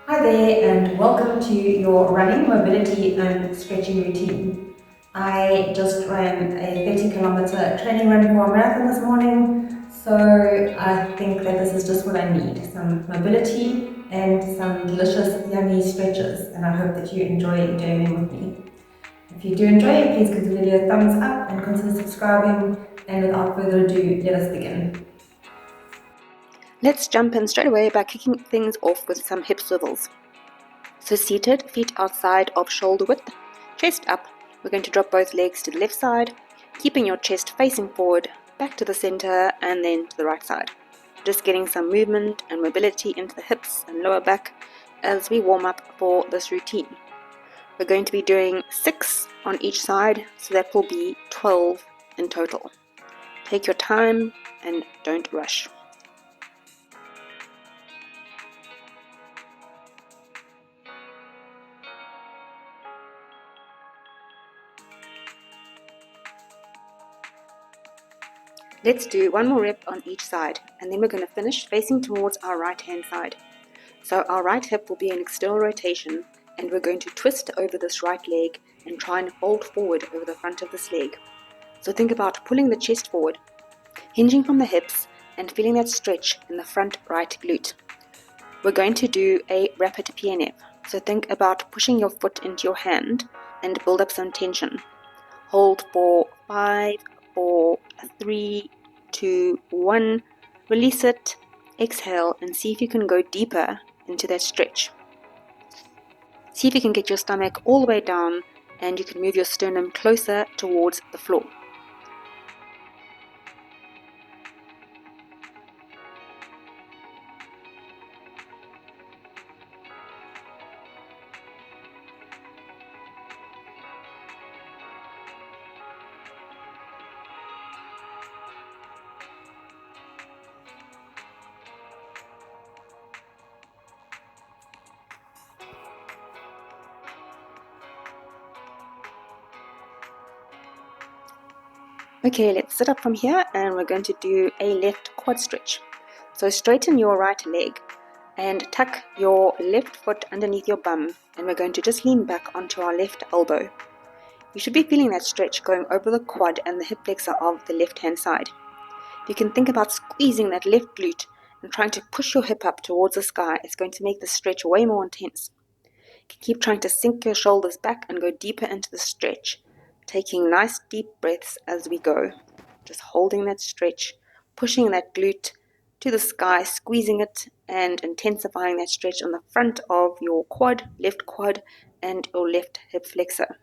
Hi there and welcome to your running, mobility and stretching routine. I just ran a 30-kilometer training run for a marathon this morning, so I think that this is just what I need, some mobility and some delicious yummy stretches, and I hope that you enjoy doing them with me. If you do enjoy it, please give the video a thumbs up and consider subscribing, and without further ado, let us begin. Let's jump in straight away by kicking things off with some hip swivels. So seated, feet outside of shoulder width, chest up, we're going to drop both legs to the left side, keeping your chest facing forward, back to the center, and then to the right side. Just getting some movement and mobility into the hips and lower back as we warm up for this routine. We're going to be doing 6 on each side, so that will be 12 in total. Take your time and don't rush. Let's do one more rep on each side, and then we're going to finish facing towards our right hand side. So our right hip will be an external rotation, and we're going to twist over this right leg and try and fold forward over the front of this leg. So think about pulling the chest forward, hinging from the hips, and feeling that stretch in the front right glute. We're going to do a rapid PNF. So think about pushing your foot into your hand and build up some tension. Hold for 5, 4, 3, 2, 1. Release it, exhale, and see if you can go deeper into that stretch. See if you can get your stomach all the way down and you can move your sternum closer towards the floor. Okay, let's sit up from here and we're going to do a left quad stretch. So straighten your right leg and tuck your left foot underneath your bum, and we're going to just lean back onto our left elbow. You should be feeling that stretch going over the quad and the hip flexor of the left hand side. You can think about squeezing that left glute and trying to push your hip up towards the sky. It's going to make the stretch way more intense. You can keep trying to sink your shoulders back and go deeper into the stretch, taking nice deep breaths as we go. Just holding that stretch, pushing that glute to the sky, squeezing it and intensifying that stretch on the front of your quad, left quad, and your left hip flexor.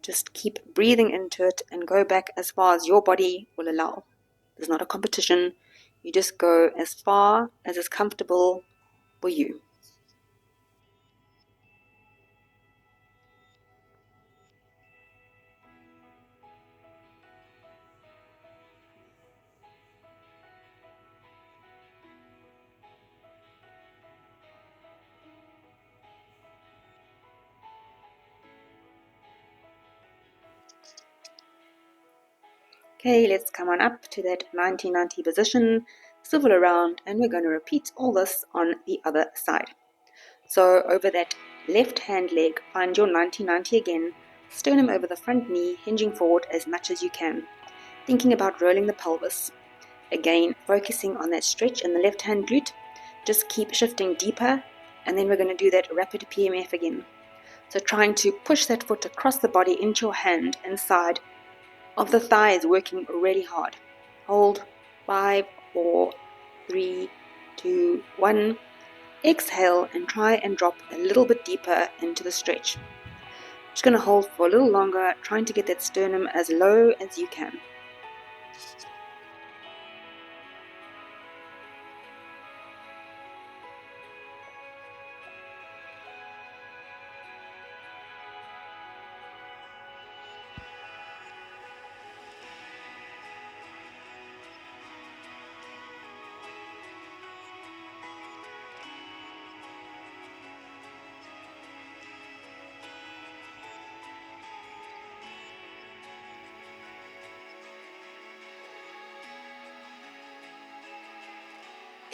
Just keep breathing into it and go back as far as your body will allow. There's not a competition. You just go as far as is comfortable for you. Okay, let's come on up to that 90-90 position, swivel around, and we're going to repeat all this on the other side. So over that left hand leg, find your 90-90 again, sternum over the front knee, hinging forward as much as you can, thinking about rolling the pelvis. Again, focusing on that stretch in the left hand glute, just keep shifting deeper, and then we're going to do that rapid PMF again. So trying to push that foot across the body into your hand inside of the thighs, working really hard. Hold 5, 4, 3, 2, 1. Exhale and try and drop a little bit deeper into the stretch. Just going to hold for a little longer, trying to get that sternum as low as you can.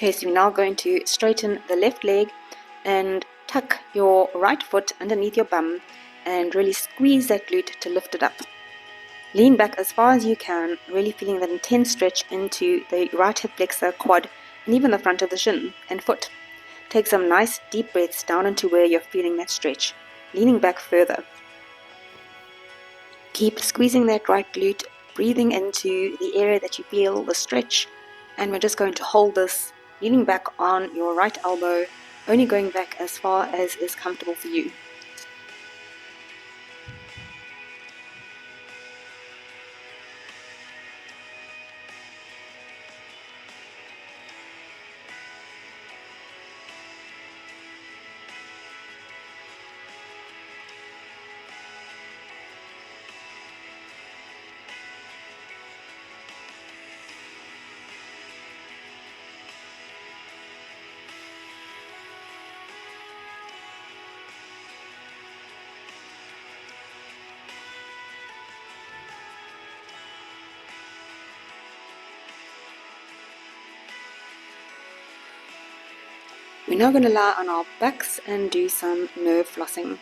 Okay, so we're now going to straighten the left leg and tuck your right foot underneath your bum and really squeeze that glute to lift it up. Lean back as far as you can, really feeling that intense stretch into the right hip flexor, quad, and even the front of the shin and foot. Take some nice deep breaths down into where you're feeling that stretch, leaning back further. Keep squeezing that right glute, breathing into the area that you feel the stretch, and we're just going to hold this, leaning back on your right elbow, only going back as far as is comfortable for you. We're now going to lie on our backs and do some nerve flossing.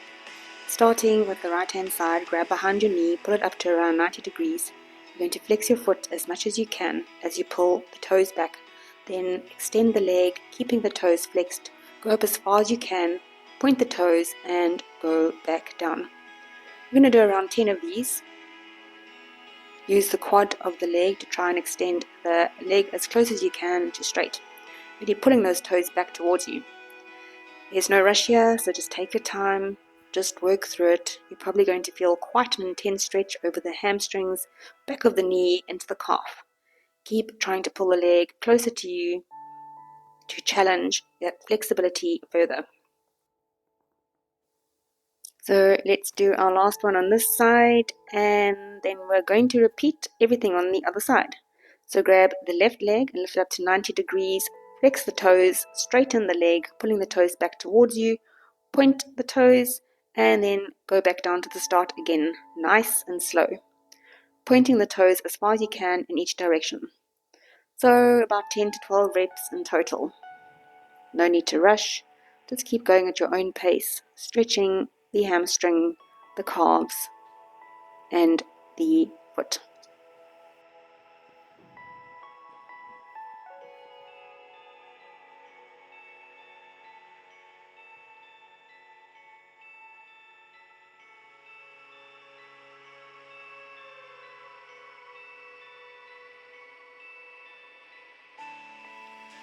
Starting with the right hand side, grab behind your knee, pull it up to around 90 degrees. You're going to flex your foot as much as you can as you pull the toes back. Then extend the leg, keeping the toes flexed. Go up as far as you can, point the toes and go back down. We're going to do around 10 of these. Use the quad of the leg to try and extend the leg as close as you can to straight. Really pulling those toes back towards you. There's no rush here, so just take your time, just work through it. You're probably going to feel quite an intense stretch over the hamstrings, back of the knee, into the calf. Keep trying to pull the leg closer to you to challenge that flexibility further. So let's do our last one on this side, and then we're going to repeat everything on the other side. So grab the left leg and lift it up to 90 degrees, flex the toes, straighten the leg, pulling the toes back towards you, point the toes, and then go back down to the start again, nice and slow. Pointing the toes as far as you can in each direction. So about 10 to 12 reps in total. No need to rush, just keep going at your own pace, stretching the hamstring, the calves, and the foot.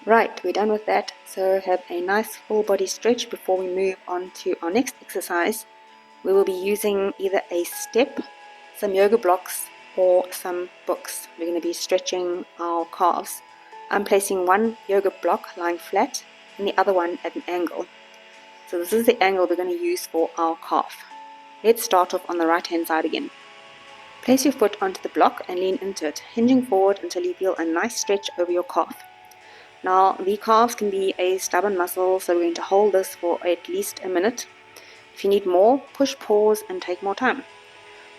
Right, we're done with that, so have a nice full body stretch before we move on to our next exercise. We will be using either a step, some yoga blocks, or some books. We're going to be stretching our calves. I'm placing one yoga block lying flat and the other one at an angle. So this is the angle we're going to use for our calf. Let's start off on the right hand side again. Place your foot onto the block and lean into it, hinging forward until you feel a nice stretch over your calf. Now, the calves can be a stubborn muscle, so we're going to hold this for at least a minute. If you need more, push pause and take more time.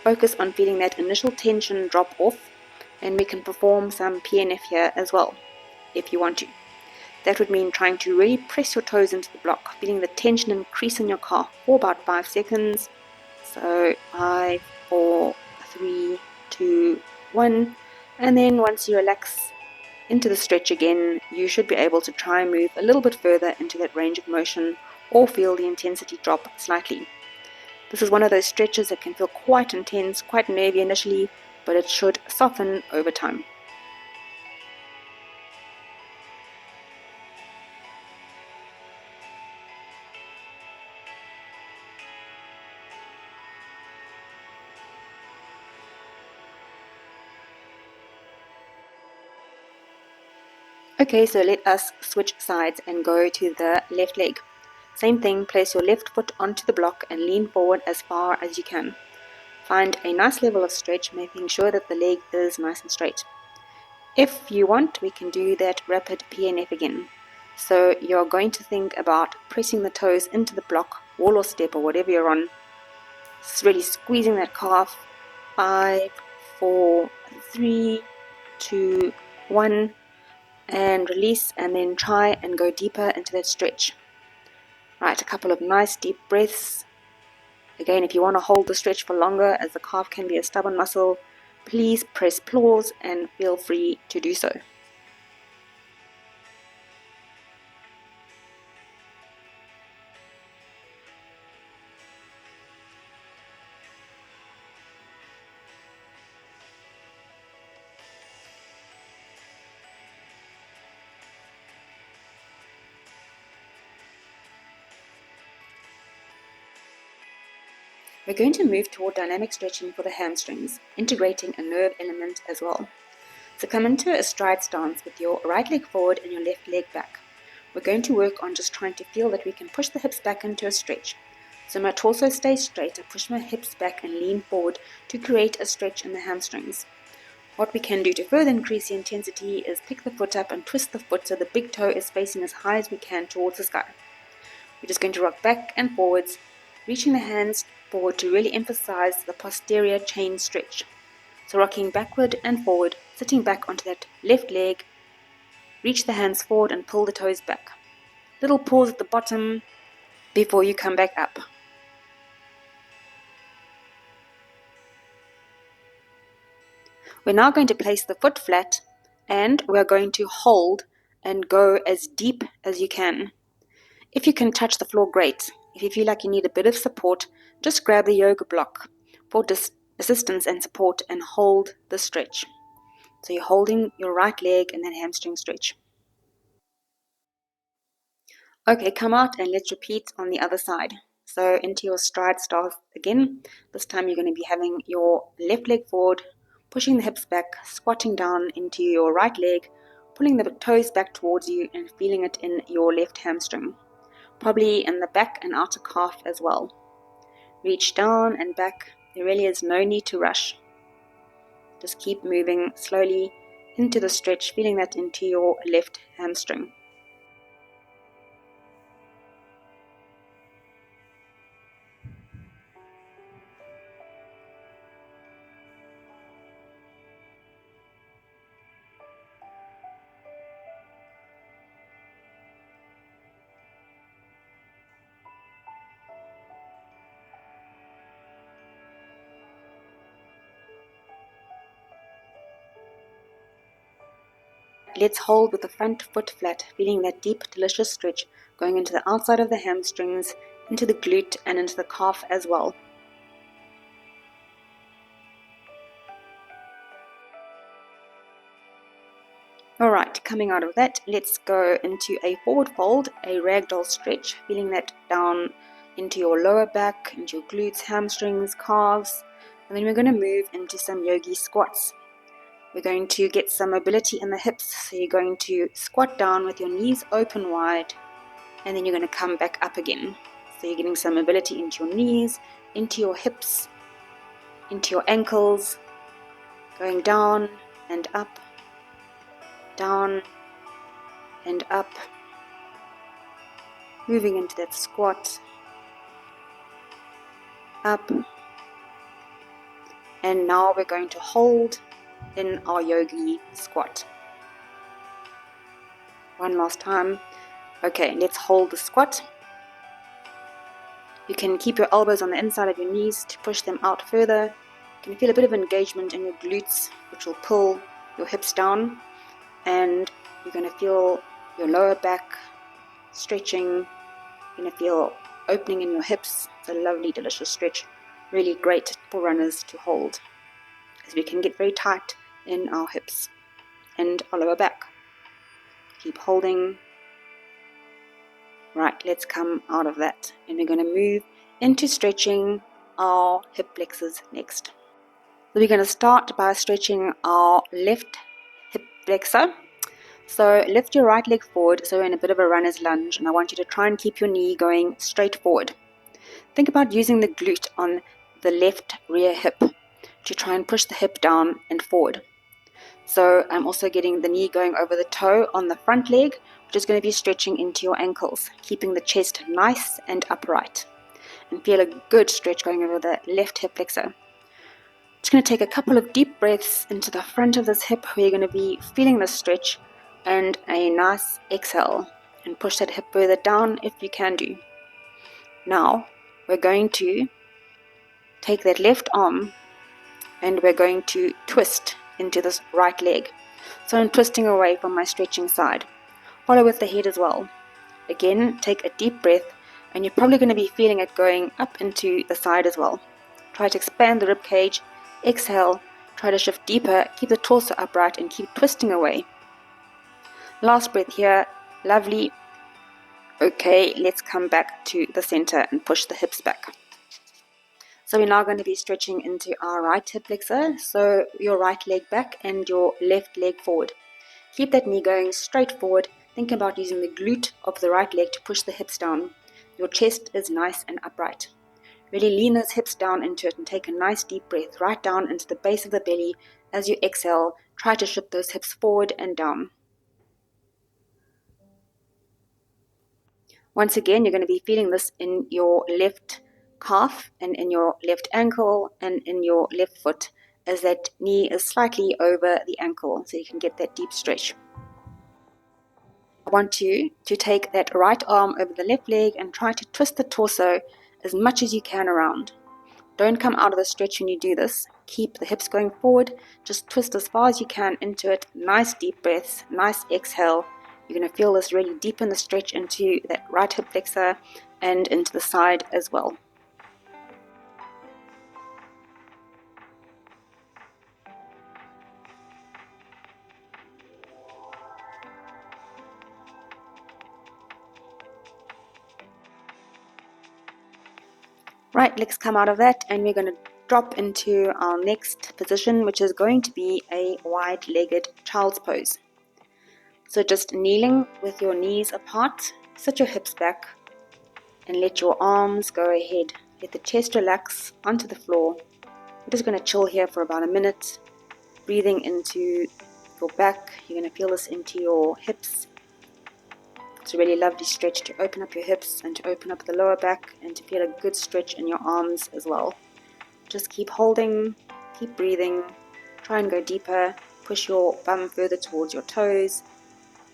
Focus on feeling that initial tension drop off, and we can perform some PNF here as well, if you want to. That would mean trying to really press your toes into the block, feeling the tension increase in your calf for about 5 seconds. So 5, 4, 3, 2, 1, and then once you relax into the stretch again, you should be able to try and move a little bit further into that range of motion or feel the intensity drop slightly. This is one of those stretches that can feel quite intense, quite nervy initially, but it should soften over time. Okay, so let us switch sides and go to the left leg. Same thing, place your left foot onto the block and lean forward as far as you can. Find a nice level of stretch, making sure that the leg is nice and straight. If you want, we can do that rapid PNF again. So you're going to think about pressing the toes into the block, wall or step or whatever you're on. Really squeezing that calf. 5, 4, 3, 2, 1, and release, and then try and go deeper into that stretch. Right, a couple of nice deep breaths. Again, if you want to hold the stretch for longer, as the calf can be a stubborn muscle, please press pause and feel free to do so. We're going to move toward dynamic stretching for the hamstrings, integrating a nerve element as well. So come into a stride stance with your right leg forward and your left leg back. We're going to work on just trying to feel that we can push the hips back into a stretch. So my torso stays straight, I push my hips back and lean forward to create a stretch in the hamstrings. What we can do to further increase the intensity is pick the foot up and twist the foot so the big toe is facing as high as we can towards the sky. We're just going to rock back and forwards, reaching the hands forward to really emphasize the posterior chain stretch. So rocking backward and forward, sitting back onto that left leg, reach the hands forward and pull the toes back. Little pause at the bottom before you come back up. We're now going to place the foot flat and we're going to hold and go as deep as you can. If you can touch the floor, great. If you feel like you need a bit of support, just grab the yoga block for assistance and support and hold the stretch. So you're holding your right leg and then hamstring stretch. Okay, come out and let's repeat on the other side. So into your stride stance again. This time you're going to be having your left leg forward, pushing the hips back, squatting down into your right leg, pulling the toes back towards you and feeling it in your left hamstring. Probably in the back and outer calf as well. Reach down and back. There really is no need to rush. Just keep moving slowly into the stretch, feeling that into your left hamstring. Let's hold with the front foot flat, feeling that deep, delicious stretch going into the outside of the hamstrings, into the glute and into the calf as well. Alright, coming out of that, let's go into a forward fold, a ragdoll stretch, feeling that down into your lower back, into your glutes, hamstrings, calves, and then we're going to move into some yogi squats. We're going to get some mobility in the hips, so you're going to squat down with your knees open wide, and then you're going to come back up again. So you're getting some mobility into your knees, into your hips, into your ankles, going down and up, down and up, moving into that squat, up, and now we're going to hold in our yogi squat. One last time. Okay, let's hold the squat. You can keep your elbows on the inside of your knees to push them out further. You can feel a bit of engagement in your glutes, which will pull your hips down, and you're going to feel your lower back stretching. You're going to feel opening in your hips. It's a lovely, delicious stretch. Really great for runners to hold, as we can get very tight in our hips and our lower back. Keep holding. Right, let's come out of that, and we're going to move into stretching our hip flexors next. So we're going to start by stretching our left hip flexor. So lift your right leg forward, so we're in a bit of a runner's lunge, and I want you to try and keep your knee going straight forward. Think about using the glute on the left rear hip to try and push the hip down and forward. So I'm also getting the knee going over the toe on the front leg, which is going to be stretching into your ankles, keeping the chest nice and upright. And feel a good stretch going over the left hip flexor. Just going to take a couple of deep breaths into the front of this hip, where you're going to be feeling the stretch, and a nice exhale, and push that hip further down if you can do. Now we're going to take that left arm and we're going to twist into this right leg. So I'm twisting away from my stretching side. Follow with the head as well. Again, take a deep breath, and you're probably going to be feeling it going up into the side as well. Try to expand the rib cage. Exhale, try to shift deeper, keep the torso upright and keep twisting away. Last breath here, lovely. Okay, let's come back to the center and push the hips back. So we're now going to be stretching into our right hip flexor, so your right leg back and your left leg forward. Keep that knee going straight forward. Think about using the glute of the right leg to push the hips down. Your chest is nice and upright. Really lean those hips down into it and take a nice deep breath right down into the base of the belly. As you exhale, try to shift those hips forward and down. Once again, you're going to be feeling this in your left calf and in your left ankle and in your left foot as that knee is slightly over the ankle so you can get that deep stretch. I want you to take that right arm over the left leg and try to twist the torso as much as you can around. Don't come out of the stretch when you do this. Keep the hips going forward. Just twist as far as you can into it. Nice deep breaths, nice exhale. You're going to feel this really deep in the stretch into that right hip flexor and into the side as well. Right, let's come out of that and we're going to drop into our next position, which is going to be a wide-legged child's pose. So just kneeling with your knees apart, sit your hips back and let your arms go ahead. Let the chest relax onto the floor. We're just going to chill here for about a minute, breathing into your back. You're going to feel this into your hips. It's a really lovely stretch to open up your hips and to open up the lower back and to feel a good stretch in your arms as well. Just keep holding, keep breathing, try and go deeper, push your bum further towards your toes,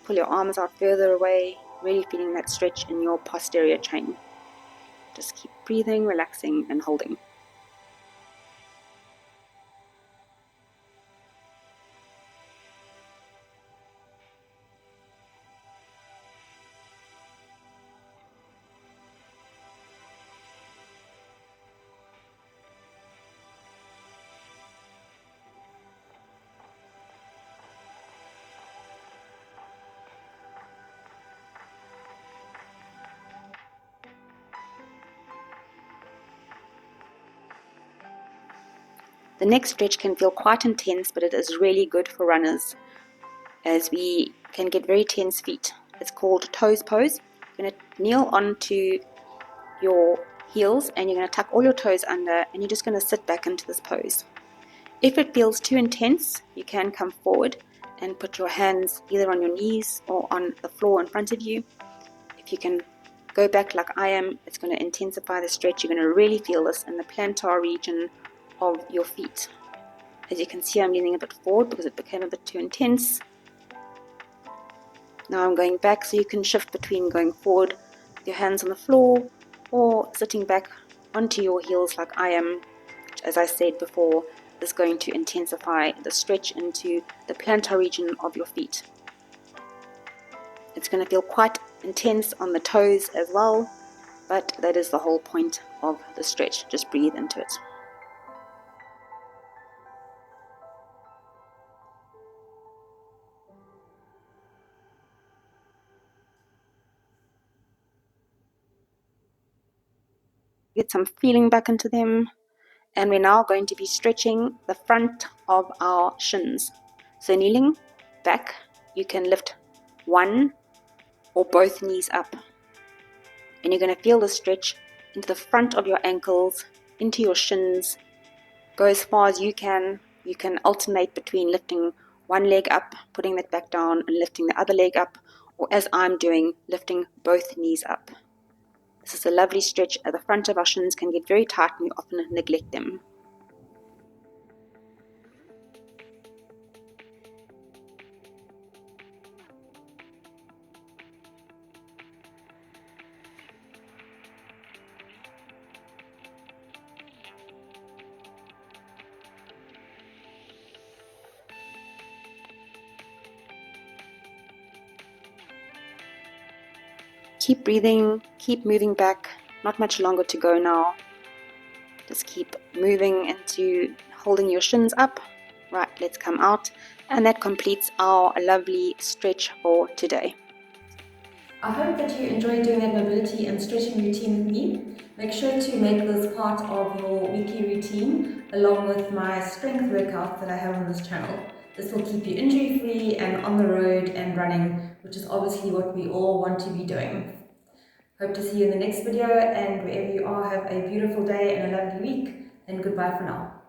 pull your arms out further away, really feeling that stretch in your posterior chain. Just keep breathing, relaxing and holding. The next stretch can feel quite intense, but it is really good for runners as we can get very tense feet. It's called toes pose. You're going to kneel onto your heels and you're going to tuck all your toes under and you're just going to sit back into this pose. If it feels too intense, you can come forward and put your hands either on your knees or on the floor in front of you. If you can go back like I am, it's going to intensify the stretch. You're going to really feel this in the plantar region of your feet. As you can see, I'm leaning a bit forward because it became a bit too intense. Now I'm going back, so you can shift between going forward with your hands on the floor or sitting back onto your heels like I am, which, as I said before, is going to intensify the stretch into the plantar region of your feet. It's going to feel quite intense on the toes as well, but that is the whole point of the stretch. Just breathe into it. Get some feeling back into them. And we're now going to be stretching the front of our shins. So kneeling back, you can lift one or both knees up. And you're going to feel the stretch into the front of your ankles, into your shins. Go as far as you can. You can alternate between lifting one leg up, putting that back down, and lifting the other leg up. Or as I'm doing, lifting both knees up. This is a lovely stretch. At the front of our shins can get very tight and we often neglect them. keep breathing, keep moving back. Not much longer to go now. Just keep moving into holding your shins up. Right, let's come out. And that completes our lovely stretch for today. I hope that you enjoyed doing that mobility and stretching routine with me. Make sure to make this part of your weekly routine along with my strength workouts that I have on this channel. This will keep you injury free and on the road and running, which is obviously what we all want to be doing. Hope to see you in the next video, and wherever you are, have a beautiful day and a lovely week, and goodbye for now.